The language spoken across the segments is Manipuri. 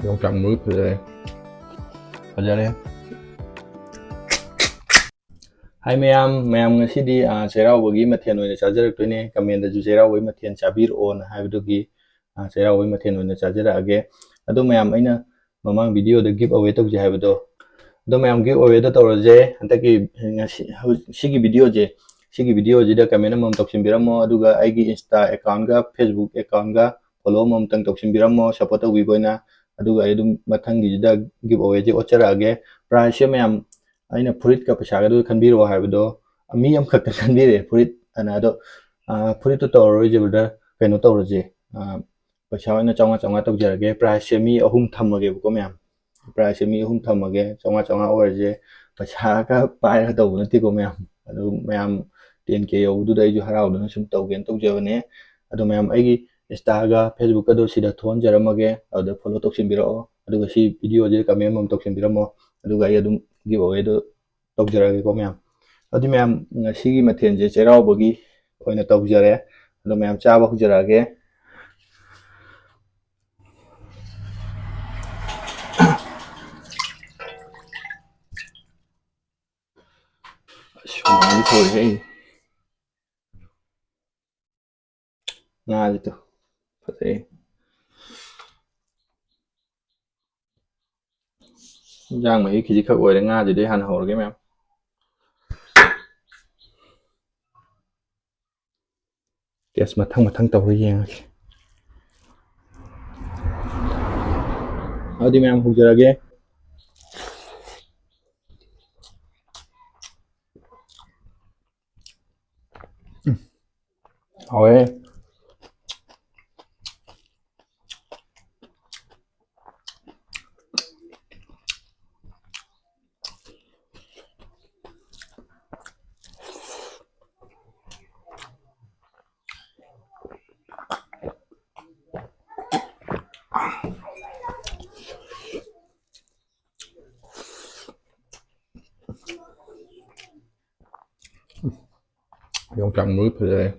Yung chẳng mới Fajare. Hai mayam ngasidi cheiraoba mathen oina chajaraktoine comment da ju cheiraoba mathen chabiro na haibudugi cheiraoba mathen oina chajarage adu mayam aina mamang video da give away tawje haibudo adu mayam give away da tawraje antaki sigi video je da comment amam toksinbiramo aduga aigi insta account ga facebook account ga follow amam tang toksinbiramo support tawbiboina aduga ai dum mathangi da give away je ocharage price mayam aina furit ka pesa ga du khanbiro haibdo mi am khakta khanbire furit ana do furit to tawro je bada kaino tawro je pesa aina changa changa tawjarage price mi ahum thamage ko mayam price mi ahum thamage changa changa orje pesa ka pai ka tawna ti ko mayam adu mayam 10k yaudu dai ju harau dana sum tawgen tawjabane adu mayam aigi insta ga facebook ado sida thon jaramage adu follow toksinbiro aduga si video je comment mom toksinbiramo aduga ai adum give away do tawjarage ko mayam adi mayam ngasi mathen je cheiraoba oina tawjare adu mayam chaba hujarage Sumali thoi hey na itu pate jang mai kiji khak oire nga je de han horge mayam gas mathang tawre yeng adi mayam hujarage Oye, yung chẳng mới pare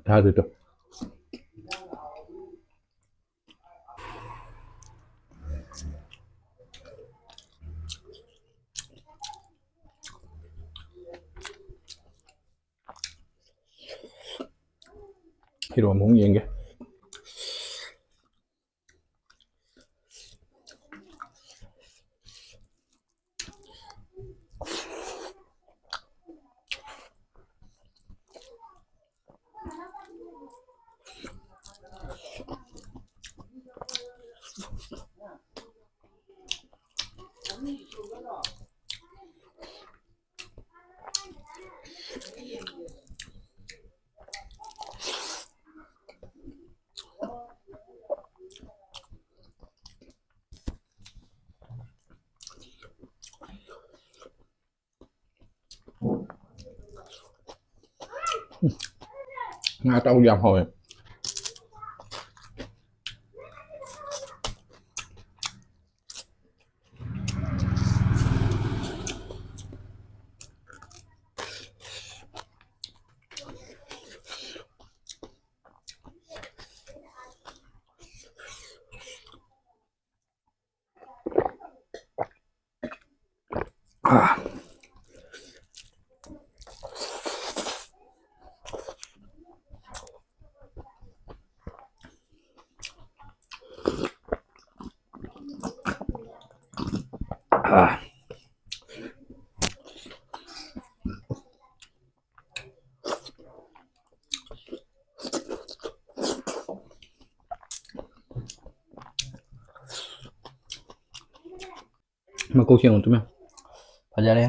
tha itu hiro mong yenge nga tao jam hồi มาโกเคียงตุ้มพอจะได้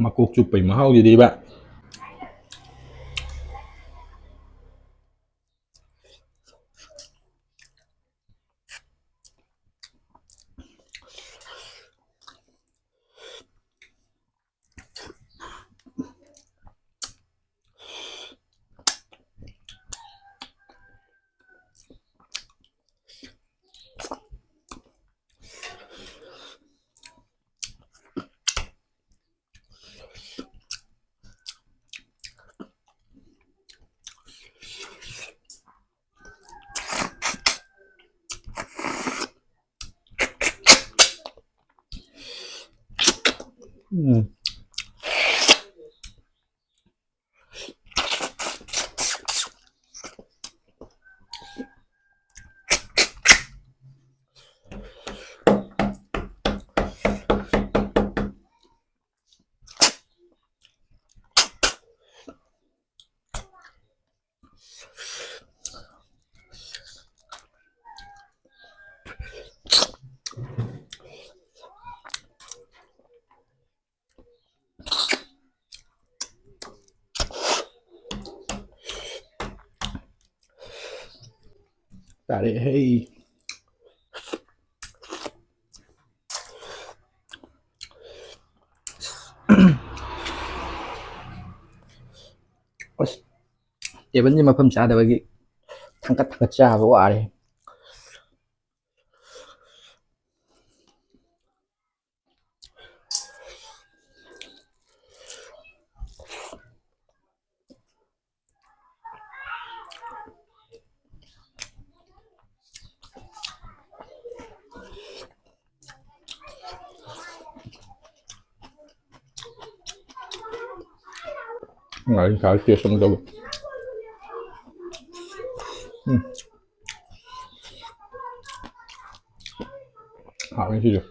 มากุกจุบไปมาเฮาอยู่ดีบะแต่ได้ให้เดี๋ยววันนี้มาเพิ่มชาแต่ว่าทั้งกัดทั้งกระจาเพราะว่าอะไรอะไรขาวเจียวสมดุลหาไม่ที่เดียว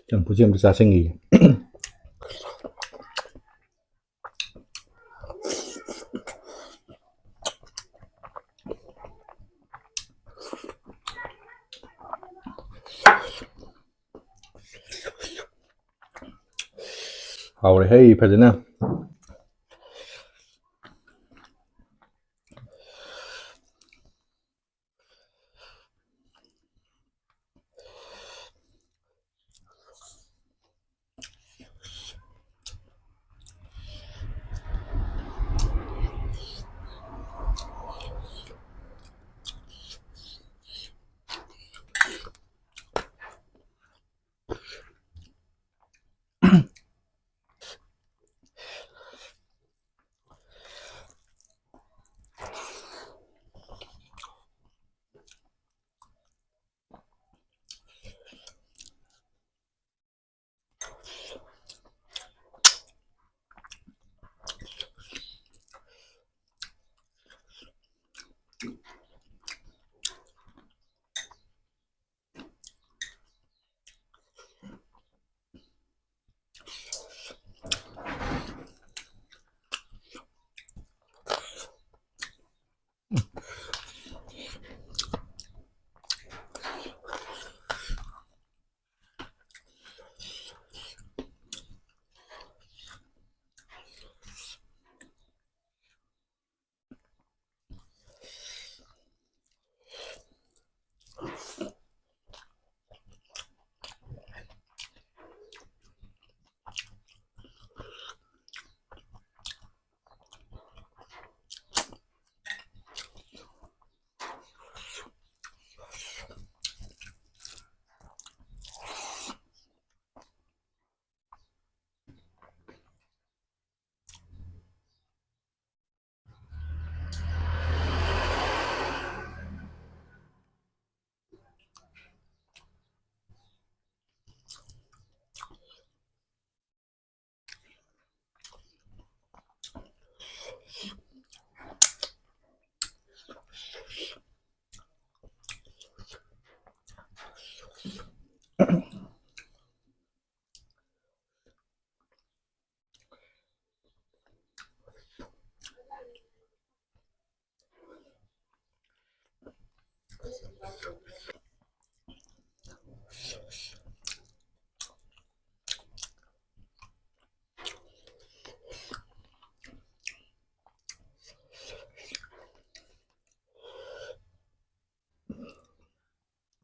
จังผู้เชี่ยวชาญเชิงอีเอาเลยให้พัฒนา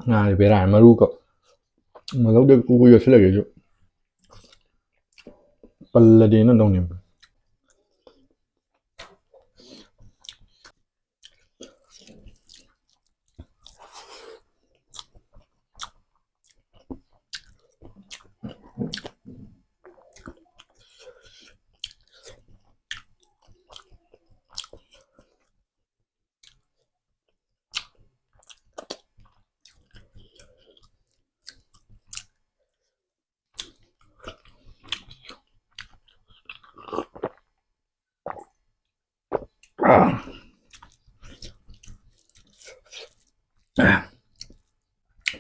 ꯉꯥꯁꯦ ꯕꯦꯔꯥ ꯃꯔꯨꯀꯣ ꯃꯂꯧꯗ ꯀꯨꯀꯨ ꯌꯣꯠꯁꯤꯜꯂꯒꯦꯁꯨ ꯄꯜꯂꯗꯤꯅ ꯇꯧꯅꯦꯕ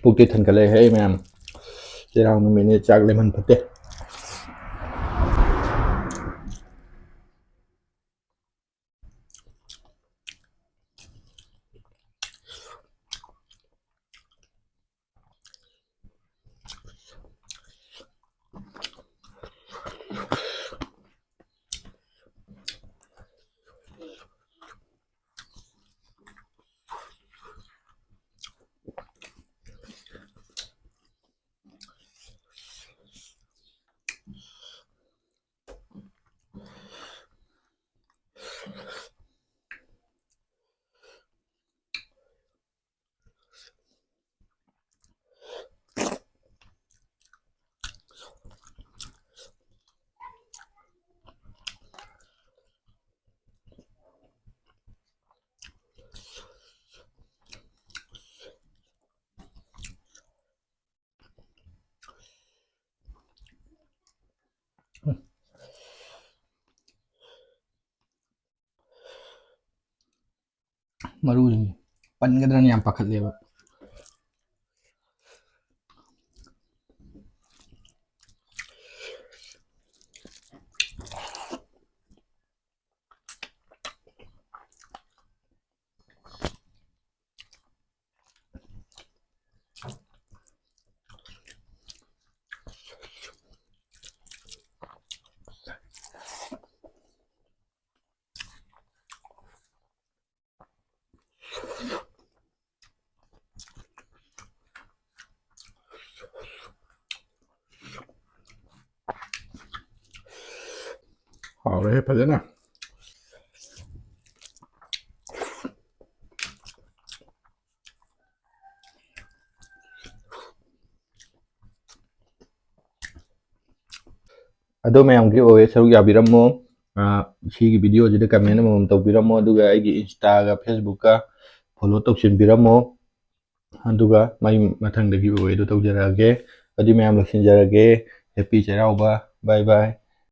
ꯄꯨꯛꯇꯤ ꯊꯟꯒꯠꯂꯛꯑꯦ ꯃꯌꯥꯝ ꯆꯩꯔꯥꯎ ꯅꯨꯃꯤꯠꯅꯤ ꯆꯥꯛ ꯂꯦꯝꯍꯟ ꯐꯠꯇꯦ ꯃꯔꯨꯁꯤꯡꯁꯦ ꯄꯟꯒꯗ꯭ꯔꯅ ꯌꯥꯝ ꯄꯥꯈꯠꯂꯦꯕ ꯍꯥꯎꯔꯦ ꯐꯖꯅ ꯑꯗꯣ ꯃꯌꯥꯝꯒꯤ ꯑꯣꯏ ꯁꯔꯨꯛ ꯌꯥꯕꯤꯔꯝꯃꯣ ꯁꯤꯒꯤ ꯚꯤꯗꯤꯑꯣꯁꯤꯗ ꯀꯃꯦꯟ ꯑꯃꯃꯝ ꯇꯧꯕꯤꯔꯝꯃꯣ ꯑꯗꯨꯒ ꯑꯩꯒꯤ ꯏꯟꯁꯇꯥꯒ ꯐꯦꯁꯕꯨꯛꯀ ꯐꯣꯂꯣ ꯇꯧꯁꯤꯟꯕꯤꯔꯝꯃꯣ ꯑꯗꯨꯒ ꯃꯩ ꯃꯊꯪꯗꯒꯤ ꯑꯣꯏꯗꯣ ꯇꯧꯖꯔꯛꯑꯒꯦ ꯑꯗꯨꯗꯤ ꯃꯌꯥꯝ ꯂꯣꯏꯁꯤꯟꯖꯔꯒꯦ ꯍꯦꯄꯤ ꯆꯩꯔꯥꯎꯕ ꯕꯥꯏ ꯕꯥꯏ